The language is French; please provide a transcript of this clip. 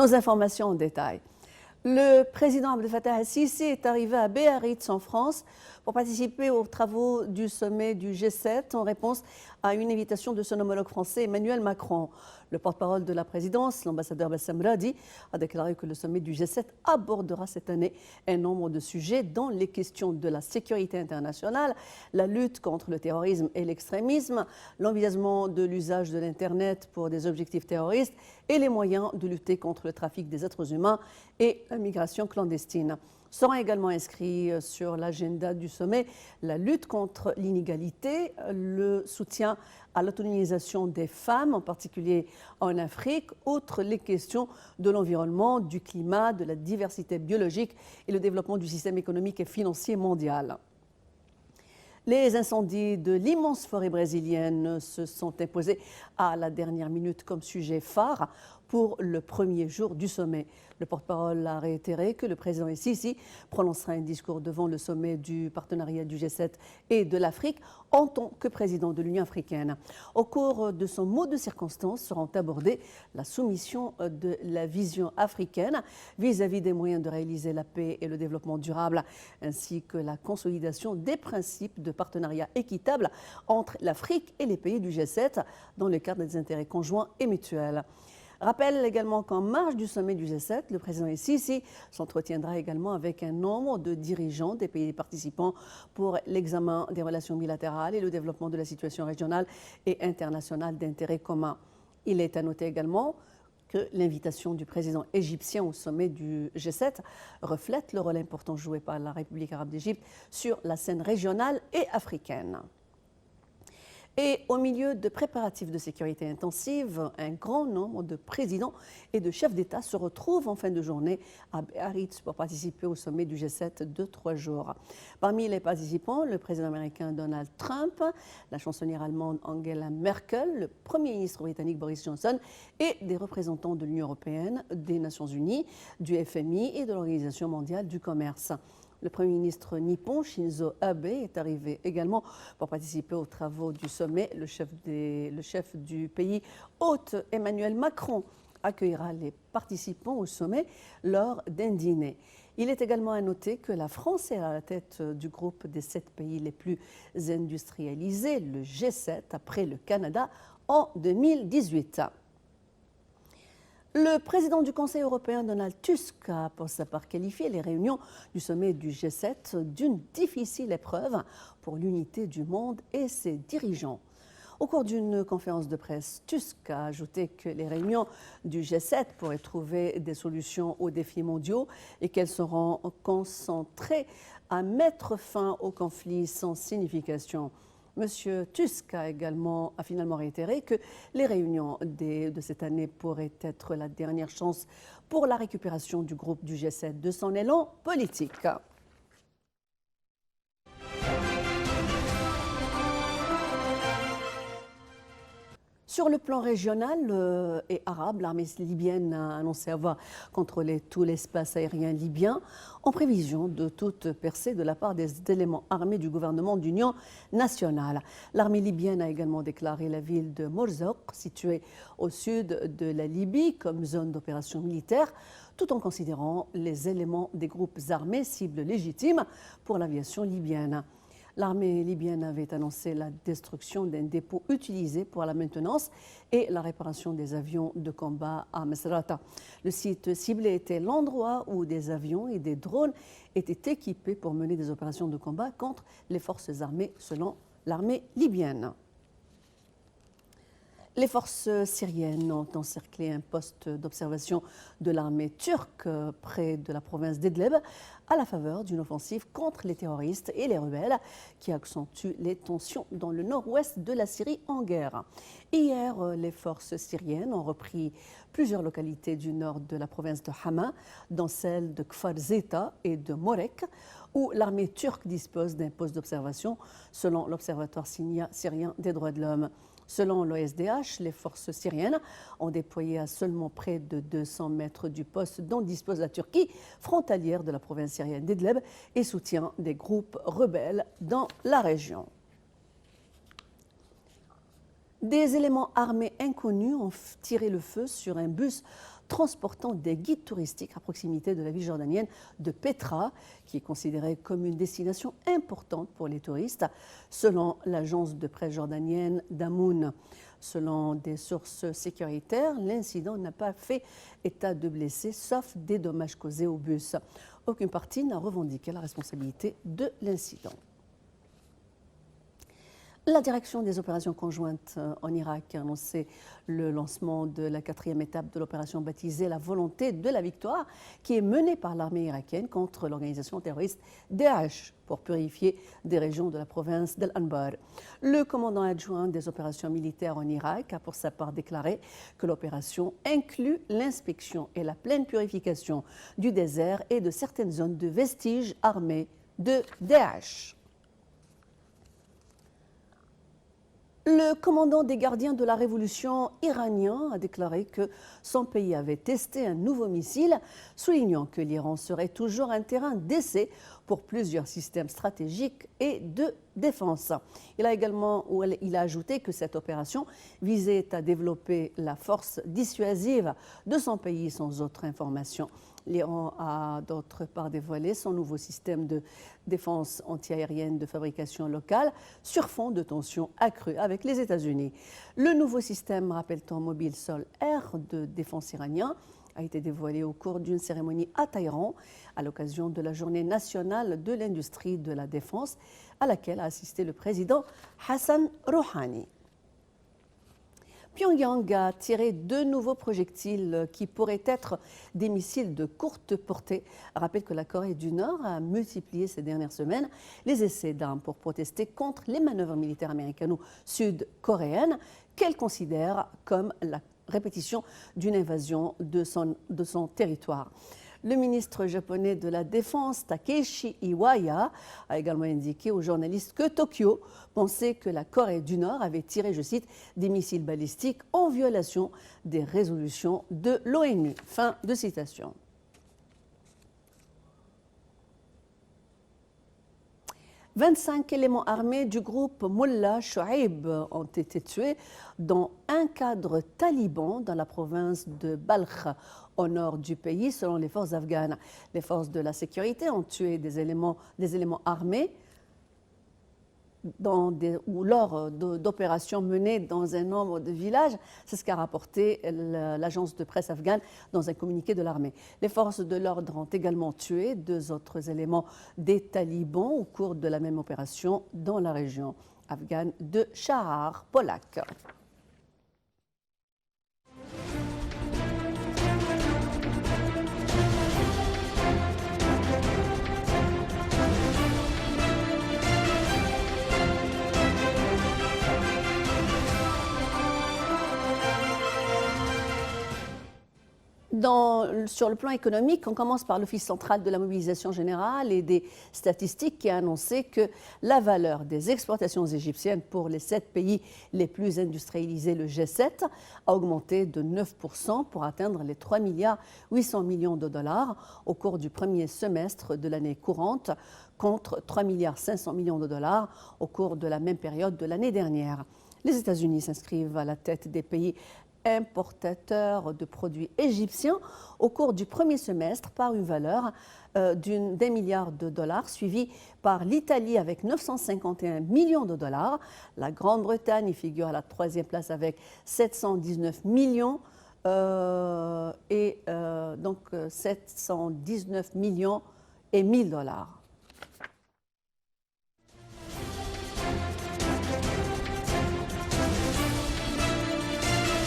Nos informations en détail. Le président Abdel Fattah el-Sisi est arrivé à Biarritz en France pour participer aux travaux du sommet du G7 en réponse à une invitation de son homologue français Emmanuel Macron. Le porte-parole de la présidence, l'ambassadeur Bassam Radi, a déclaré que le sommet du G7 abordera cette année un nombre de sujets dont les questions de la sécurité internationale, la lutte contre le terrorisme et l'extrémisme, l'envisagement de l'usage de l'Internet pour des objectifs terroristes et les moyens de lutter contre le trafic des êtres humains et la migration clandestine. Sera également inscrit sur l'agenda du sommet la lutte contre l'inégalité, le soutien à l'autonomisation des femmes, en particulier en Afrique, outre les questions de l'environnement, du climat, de la diversité biologique et le développement du système économique et financier mondial. Les incendies de l'immense forêt brésilienne se sont imposés à la dernière minute comme sujet phare pour le premier jour du sommet. Le porte-parole a réitéré que le président el-Sisi prononcera un discours devant le sommet du partenariat du G7 et de l'Afrique en tant que président de l'Union africaine. Au cours de son mot de circonstance seront abordées la soumission de la vision africaine vis-à-vis des moyens de réaliser la paix et le développement durable, ainsi que la consolidation des principes de partenariat équitable entre l'Afrique et les pays du G7 dans le cadre des intérêts conjoints et mutuels. Rappelle également qu'en marge du sommet du G7, le président el-Sisi s'entretiendra également avec un nombre de dirigeants des pays participants pour l'examen des relations bilatérales et le développement de la situation régionale et internationale d'intérêt commun. Il est à noter également que l'invitation du président égyptien au sommet du G7 reflète le rôle important joué par la République arabe d'Égypte sur la scène régionale et africaine. Et au milieu de préparatifs de sécurité intensive, un grand nombre de présidents et de chefs d'État se retrouvent en fin de journée à Biarritz pour participer au sommet du G7 de 3 jours. Parmi les participants, le président américain Donald Trump, la chancelière allemande Angela Merkel, le premier ministre britannique Boris Johnson et des représentants de l'Union européenne, des Nations unies, du FMI et de l'Organisation mondiale du commerce. Le Premier ministre nippon Shinzo Abe est arrivé également pour participer aux travaux du sommet. Le chef du pays hôte, Emmanuel Macron, accueillera les participants au sommet lors d'un dîner. Il est également à noter que la France est à la tête du groupe des 7 pays les plus industrialisés, le G7, après le Canada, en 2018. Le président du Conseil européen, Donald Tusk, a pour sa part qualifié les réunions du sommet du G7 d'une difficile épreuve pour l'unité du monde et ses dirigeants. Au cours d'une conférence de presse, Tusk a ajouté que les réunions du G7 pourraient trouver des solutions aux défis mondiaux et qu'elles seront concentrées à mettre fin aux conflits sans signification. M. Tusk a finalement réitéré que les réunions de cette année pourraient être la dernière chance pour la récupération du groupe du G7 de son élan politique. Sur le plan régional et arabe, l'armée libyenne a annoncé avoir contrôlé tout l'espace aérien libyen en prévision de toute percée de la part des éléments armés du gouvernement d'union nationale. L'armée libyenne a également déclaré la ville de Morzouq, située au sud de la Libye, comme zone d'opération militaire, tout en considérant les éléments des groupes armés cibles légitimes pour l'aviation libyenne. L'armée libyenne avait annoncé la destruction d'un dépôt utilisé pour la maintenance et la réparation des avions de combat à Misrata. Le site ciblé était l'endroit où des avions et des drones étaient équipés pour mener des opérations de combat contre les forces armées, selon l'armée libyenne. Les forces syriennes ont encerclé un poste d'observation de l'armée turque près de la province d'Idlib à la faveur d'une offensive contre les terroristes et les rebelles qui accentue les tensions dans le nord-ouest de la Syrie en guerre. Hier, les forces syriennes ont repris plusieurs localités du nord de la province de Hama, dont celles de Kfar Zeta et de Morek, où l'armée turque dispose d'un poste d'observation selon l'Observatoire syrien des droits de l'homme. Selon l'OSDH, les forces syriennes ont déployé à seulement près de 200 mètres du poste dont dispose la Turquie, frontalière de la province syrienne d'Idlib, et soutient des groupes rebelles dans la région. Des éléments armés inconnus ont tiré le feu sur un bus transportant des guides touristiques à proximité de la ville jordanienne de Petra, qui est considérée comme une destination importante pour les touristes, selon l'agence de presse jordanienne Damoun. Selon des sources sécuritaires, l'incident n'a pas fait état de blessés, sauf des dommages causés au bus. Aucune partie n'a revendiqué la responsabilité de l'incident. La direction des opérations conjointes en Irak a annoncé le lancement de la 4e étape de l'opération baptisée La volonté de la victoire, qui est menée par l'armée irakienne contre l'organisation terroriste Daesh pour purifier des régions de la province d'Al-Anbar. Le commandant adjoint des opérations militaires en Irak a pour sa part déclaré que l'opération inclut l'inspection et la pleine purification du désert et de certaines zones de vestiges armés de Daesh. Le commandant des gardiens de la révolution iranien a déclaré que son pays avait testé un nouveau missile, soulignant que l'Iran serait toujours un terrain d'essai pour plusieurs systèmes stratégiques et de défense. Il a ajouté que cette opération visait à développer la force dissuasive de son pays sans autre information. L'Iran a d'autre part dévoilé son nouveau système de défense antiaérienne de fabrication locale sur fond de tensions accrues avec les États-Unis. Le nouveau système, rappelle-t-on, mobile sol-air de défense iranien, a été dévoilé au cours d'une cérémonie à Téhéran à l'occasion de la Journée nationale de l'industrie de la défense à laquelle a assisté le président Hassan Rouhani. Pyongyang a tiré 2 nouveaux projectiles qui pourraient être des missiles de courte portée. Rappelle que la Corée du Nord a multiplié ces dernières semaines les essais d'armes pour protester contre les manœuvres militaires américano-sud-coréennes qu'elle considère comme la répétition d'une invasion de son territoire. Le ministre japonais de la Défense, Takeshi Iwaya, a également indiqué aux journalistes que Tokyo pensait que la Corée du Nord avait tiré, je cite, des missiles balistiques en violation des résolutions de l'ONU. Fin de citation. « 25 éléments armés du groupe Mullah Shoaib ont été tués dans un cadre taliban dans la province de Balkh, au nord du pays, selon les forces afghanes. Les forces de la sécurité ont tué des éléments armés lors d'opérations menées dans un nombre de villages. C'est ce qu'a rapporté l'agence de presse afghane dans un communiqué de l'armée. Les forces de l'ordre ont également tué 2 autres éléments des talibans au cours de la même opération dans la région afghane de Shahar Polak. Sur le plan économique, on commence par l'Office central de la mobilisation générale et des statistiques qui a annoncé que la valeur des exportations égyptiennes pour les 7 pays les plus industrialisés, le G7, a augmenté de 9% pour atteindre les 3,8 milliards de dollars au cours du premier semestre de l'année courante, contre 3,5 milliards de dollars au cours de la même période de l'année dernière. Les États-Unis s'inscrivent à la tête des pays importateurs de produits égyptiens au cours du premier semestre par une valeur d'1 milliard de dollars, suivi par l'Italie avec 951 millions de dollars. La Grande-Bretagne y figure à la 3e place avec 719 millions donc 719 millions et 1000 dollars.